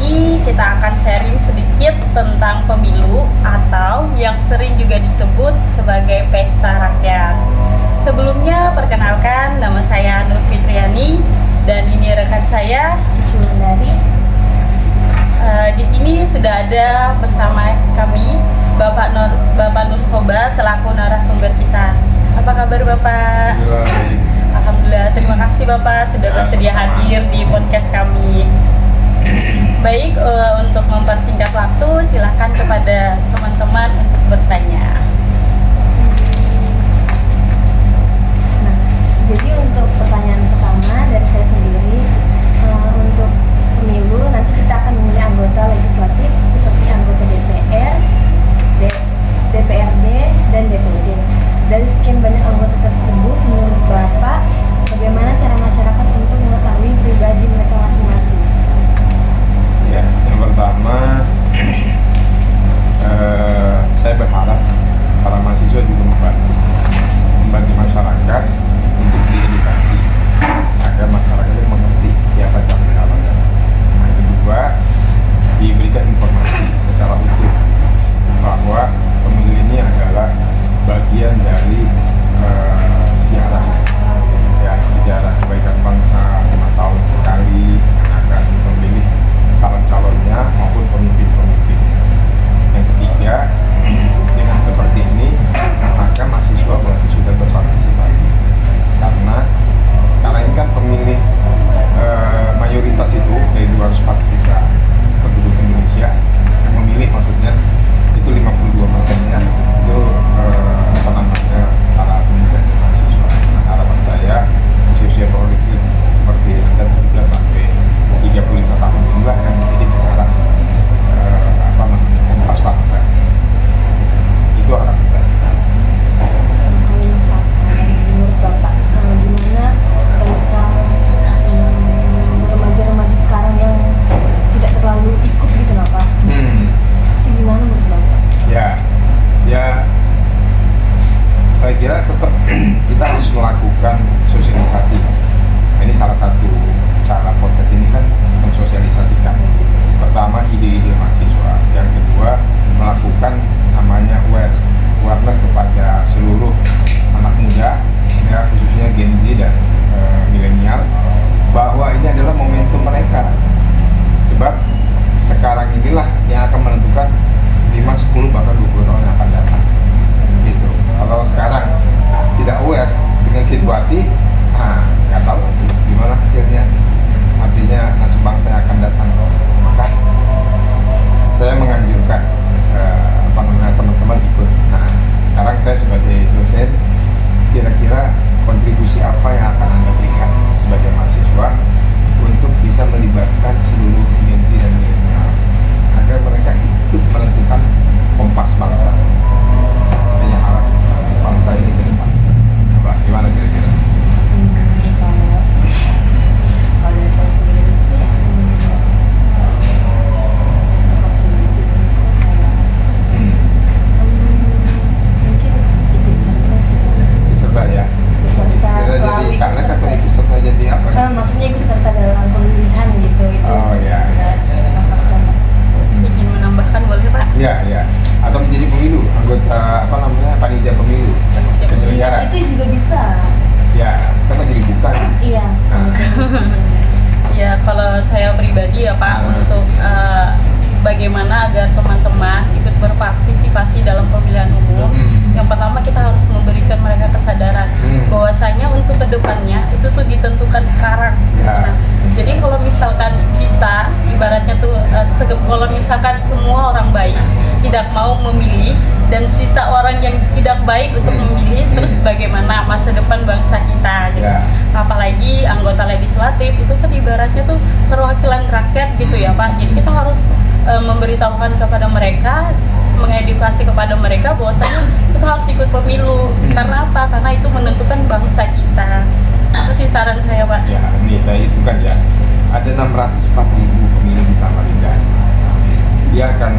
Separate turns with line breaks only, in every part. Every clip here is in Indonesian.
ini kita akan sharing sedikit tentang pemilu atau yang sering juga disebut sebagai pesta rakyat. Sebelumnya perkenalkan, nama saya Nur Fitriani dan ini rekan saya
Wulandari.
Di sini sudah ada bersama kami Bapak Nur Soba selaku narasumber kita. Apa kabar Bapak? Alhamdulillah, terima kasih Bapak sudah bersedia hadir di podcast kami. Baik, untuk mempersingkat waktu, silakan kepada teman-teman untuk bertanya.
Nah, jadi untuk pertanyaan pertama dari saya sendiri, untuk pemilu nanti kita akan memilih anggota legislatif seperti anggota DPR, DPRD, dan DPD. Dari sekian banyak anggota tersebut, menurut Bapak, bagaimana cara masyarakat untuk mengetahui pribadi mereka masing-masing?
Ya, yang pertama saya berharap para mahasiswa juga membantu masyarakat untuk diedukasi agar masyarakat itu mengerti siapa calon calonnya. Yang kedua, diberikan informasi secara utuh bahwa pemilu ini adalah bagian dari sejarah, ya, sejarah kebaikan bangsa 5 tahun sekali akan memilih calon-calonnya maupun pemimpin-pemimpinnya. Yang ketiga, dengan seperti ini maka mahasiswa berarti sudah berpartisipasi, karena sekarang ini kan pemilih mayoritas itu dari 204 juta penduduk Indonesia yang memilih, maksudnya itu 52%-nya itu apa namanya para pemuda dan mahasiswa. Nah, harapan saya usia produktif seperti Anda 17 sampai 35 tahun inilah yang menjadi penggerak apa namanya kompas bangsa. Itu harapan saya.
Kalau misalkan menurut Bapak, gimana tentang remaja-remaja sekarang yang tidak terlalu ikut gitu, Pak? Itu gimana menurut Bapak?
Ya, saya kira tetap kita harus melakukan sosialisasi. Ini salah satu cara podcast ini kan mensosialisasikan. Pertama, ide-ide mahasiswa. Yang kedua, melakukan namanya awareness kepada seluruh anak muda, ya, khususnya Gen Z dan milenial, bahwa ini adalah momentum mereka. Sebab sekarang inilah yang akan menentukan 5, 10, bahkan 20 tahun yang akan datang. Gitu. Kalau sekarang tidak aware dengan situasi, nggak tahu gimana hasilnya. Artinya nasib bangsa yang akan datang. Maka saya menganjurkan teman-teman ikut. Nah, sekarang saya sebagai dosen, kira-kira kontribusi apa yang akan Anda berikan sebagai mahasiswa untuk bisa melibatkan seluruh Gen Z dan milenial agar mereka ikut menentukan kompas bangsa. Hanya arah bangsa ini ke depan. Gimana kira-kira?
Kalau dari saya sendiri sih, kontribusi mungkin ikut serta sih.
Serta ya. Jadi karena kan ikut serta jadi apa?
Maksudnya ikut serta dalam pemilihan gitu itu.
Oh ya.
Ingin menambahkan boleh Pak?
Ya. Atau menjadi pemilu, anggota panitia pemilu, penyelenggara.
Itu juga bisa.
Ya, kan lagi dibuka.
Iya.
Ya, kalau saya pribadi ya Pak, untuk bagaimana agar teman-teman ikut berpartisipasi dalam pemilihan umum. Yang pertama, kita harus memberikan mereka kesadaran bahwasanya untuk kedepannya itu tuh ditentukan sekarang.
Ya.
Nah, jadi kalau misalkan kita ibaratnya tuh kalau misalkan semua orang baik tidak mau memilih dan sisa orang yang tidak baik untuk memilih, terus bagaimana masa depan bangsa kita gitu.
Ya.
Apalagi anggota legislatif itu kan ibaratnya tuh perwakilan rakyat gitu ya Pak. Jadi kita harus memberitahukan kepada mereka, mengedukasi kepada mereka bahwasanya kita harus ikut pemilu. Karena apa? Karena itu menentukan bangsa kita. Itu sih saran saya Pak.
Ya, ini saya hitungan ya. Ada 604.000 pemilih di Samarinda. Dia akan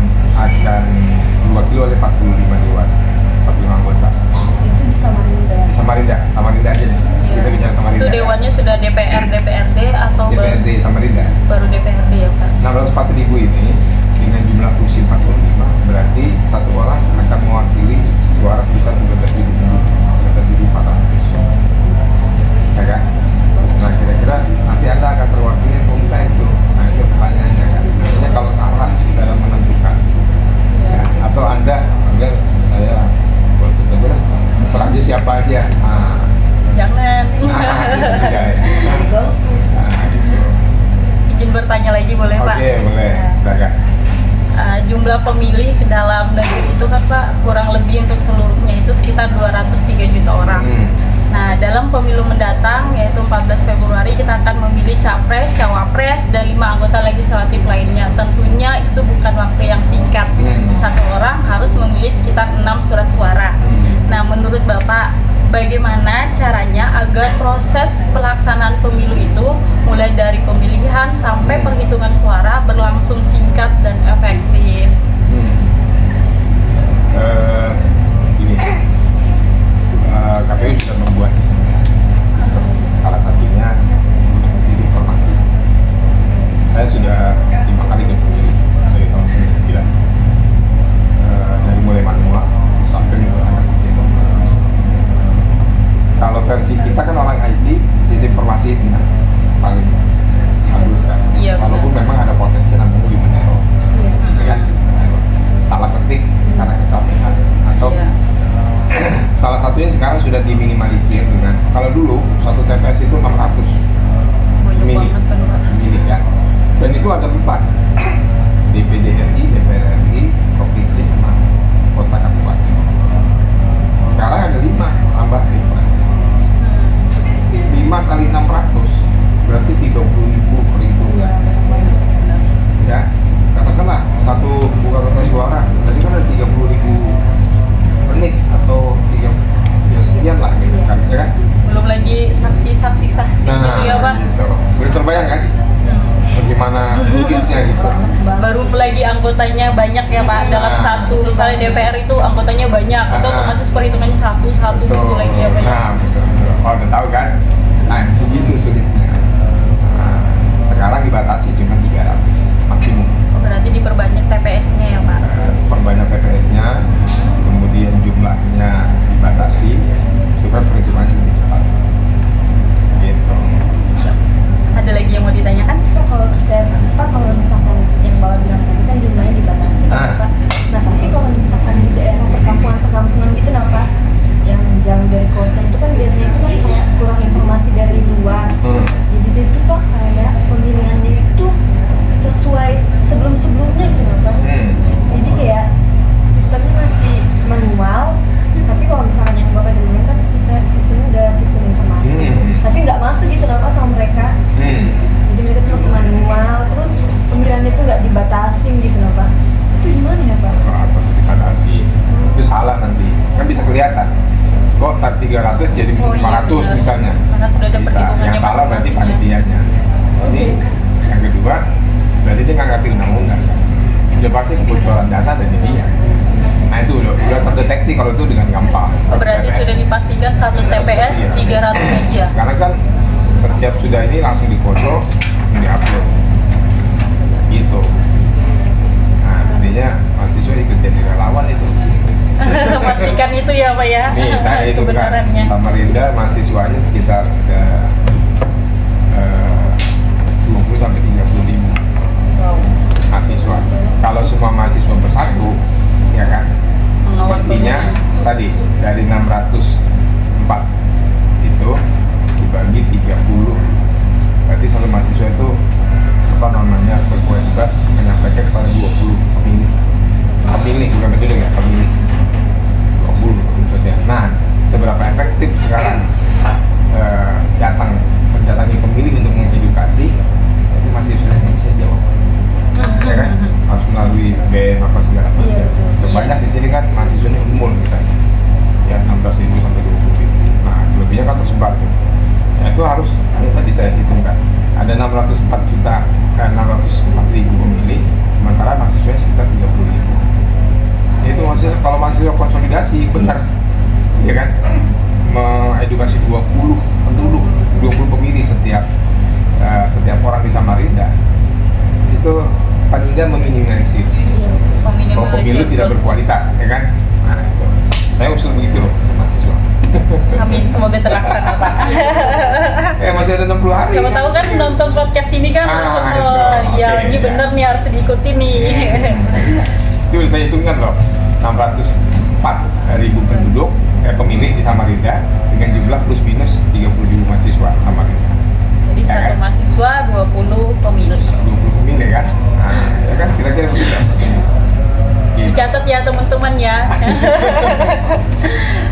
diwakili oleh 45 dewan, 45 anggota.
Itu di Samarinda.
Di Samarinda aja nih.
Iya.
Kita bicara Samarinda.
Itu dewannya sudah DPR, DPRD atau
DPRD Samarinda.
baru DPRD ya Pak?
640.000 ini dengan jumlah kursi 45 berarti satu orang akan mewakili suara sekitar 13.400, ya kan? Nah kira-kira nanti Anda akan terwakili atau enggak itu? Nah itu pertanyaannya kan. Artinya kalau salah dalam menentukan, ya, atau Anda enggak saya buat aja lah, serah aja siapa aja. Nah,
Jangan.
gitu, ya.
Dari golput.
Nah, gitu.
Izin bertanya lagi boleh Pak?
Oke, boleh. Silakan.
Jumlah pemilih ke dalam negeri itu kan Pak kurang lebih untuk seluruhnya itu sekitar 203 juta orang. Nah, dalam pemilu mendatang yaitu 14 Februari kita akan memilih capres, cawapres, dan 5 anggota legislatif lainnya. Tentunya itu bukan waktu yang singkat. Satu orang harus memilih sekitar 6 surat suara. Nah, menurut Bapak, bagaimana caranya agar proses pelaksanaan pemilu itu mulai dari pemilihan sampai perhitungan suara berlangsung singkat dan efektif?
Ini KPU sudah membuat sistem salah satunya sistem informasi. Saya sudah 5 kali ikut pemilu dari tahun 99, dari mulai manual sampai menggunakan sistem informasi. Kalau versi kita kan orang IT, sistem informasi itu paling bagus kan.
Iya,
walaupun
benar.
memang ada potensi namanya human error, ya kan? Salah ketik karena kecapean atau
Iya.
salah satunya sekarang sudah diminimalisir dengan, kalau dulu satu TPS itu 600
Banyak
mini,
banget kan Pak.
mini ya, dan itu ada 4 DPD RI, DPR RI, provinsi sama kota kabupaten. Sekarang ada 5 tambah Pilpres. 5 kali 600 berarti 30.000 perhitungan. Ya, katakanlah satu buka kertas suara, berarti kan ada 30.000 menit atau 3 ya sekian lah gitu kan, ya kan?
Belum lagi saksi gitu ya Pak.
Gitu. Udah terbayang kan? Bagaimana rumitnya gitu.
Baru lagi anggotanya banyak ya Pak, dalam
Nah.
satu misalnya DPR itu anggotanya banyak, itu
Nah.
otomatis perhitungannya satu gitu lagi ya Pak.
Nah, betul. Oh, udah tahu kan? Nah, begitu sulitnya. Nah, sekarang dibatasi cuma 300 maksimum.
Berarti diperbanyak TPS-nya ya Pak.
Perbanyak TPS-nya, kemudian jumlahnya dibatasi supaya perhitungannya lebih cepat. Gitu.
Ada lagi yang mau ditanyakan?
Pak, kalau saya Pak, kalau misalkan yang Bapak bilang tadi kan jumlahnya dibatasi kan Pak. Nah tapi kalau misalkan di daerah perkampungan gitu nah Pak, yang jauh dari kota itu kan biasanya itu kan kayak kurang informasi dari luar. Jadi dia itu Pak kayak pemilihannya itu sesuai sebelum-sebelumnya gitu nah Pak. Jadi kayak sistemnya masih manual, tapi kalau misalkan yang Bapak dengerin kan sistemnya udah sistem informasi. Tapi nggak masuk gitu nah Pak sama mereka. Jadi mereka tuh masih manual, terus pemilihannya tuh nggak dibatasin gitu nah Pak. Itu gimana ya Pak?
Apa dibatasi? Itu salah nanti. Kan bisa kelihatan. Kok tak 300 jadi
Oh, iya,
500
benar.
misalnya.
Karena sudah ada
Bisa.
perhitungannya
Yang salah berarti
masing-masing.
panitianya. Ini yang kedua, berarti dia nggak ngerti undang-undang. Udah pasti kebocoran data dari dia. Nah itu udah terdeteksi kalau itu dengan gampang.
Berarti
TPS.
sudah dipastikan satu TPS
Iya.
300 aja.
Karena kan setiap sudah ini langsung difoto, diupload. Gitu. Nah, artinya mahasiswa ikut jadi relawan itu.
Pastikan itu ya Pak ya.
Nih, saya itu kan
kebenarannya.
Samarinda mahasiswanya sekitar 20 sampai 30 ribu
Wow.
mahasiswa. Kalau semua mahasiswa bersatu, ya kan,
Mengawal
mestinya
pemilu.
tadi dari 604 itu dibagi 30, berarti satu mahasiswa itu apa namanya berkewajiban menyampaikan kepada 20 pemilih bukan betul ya, pemilih 20 sosial. Nah, seberapa efektif sekarang datang setiap orang di Samarinda itu paling nggak meminimalisir bahwa pemilu tidak berkualitas, ya kan? Nah, itu. Saya usul begitu loh, mahasiswa.
Amin, semoga terlaksana Pak.
Masih ada 60 hari.
Siapa tahu kan nonton podcast ini kan langsung,
itu.
ya
Oke,
ini
ya.
bener nih harus diikuti nih.
Itu saya hitungkan loh, 604.000 penduduk pemilih di Samarinda dengan jumlah plus minus 30.000 mahasiswa Samarinda.
Jadi
Ya
satu
kan?
mahasiswa 20 pemilih.
20 pemilih kan? Nah, ya kan kira-kira begitu. Gitu.
Dicatat ya teman-teman ya.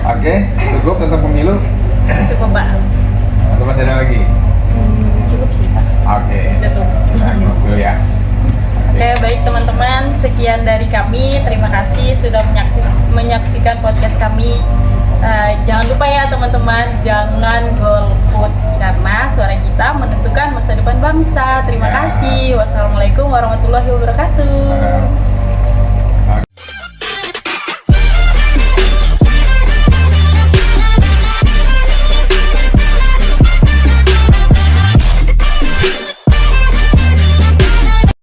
Oke, cukup tentang pemilu
Cukup Pak.
atau masih ada lagi?
Cukup sih Pak.
Oke,
Cukup.
nah, dulu ya.
Oke, baik teman-teman, sekian dari kami. Terima kasih sudah menyaksikan podcast kami. Jangan lupa ya teman-teman, jangan golput karena suara kita menentukan masa depan bangsa. Terima
Siap.
kasih. Wassalamualaikum warahmatullahi wabarakatuh.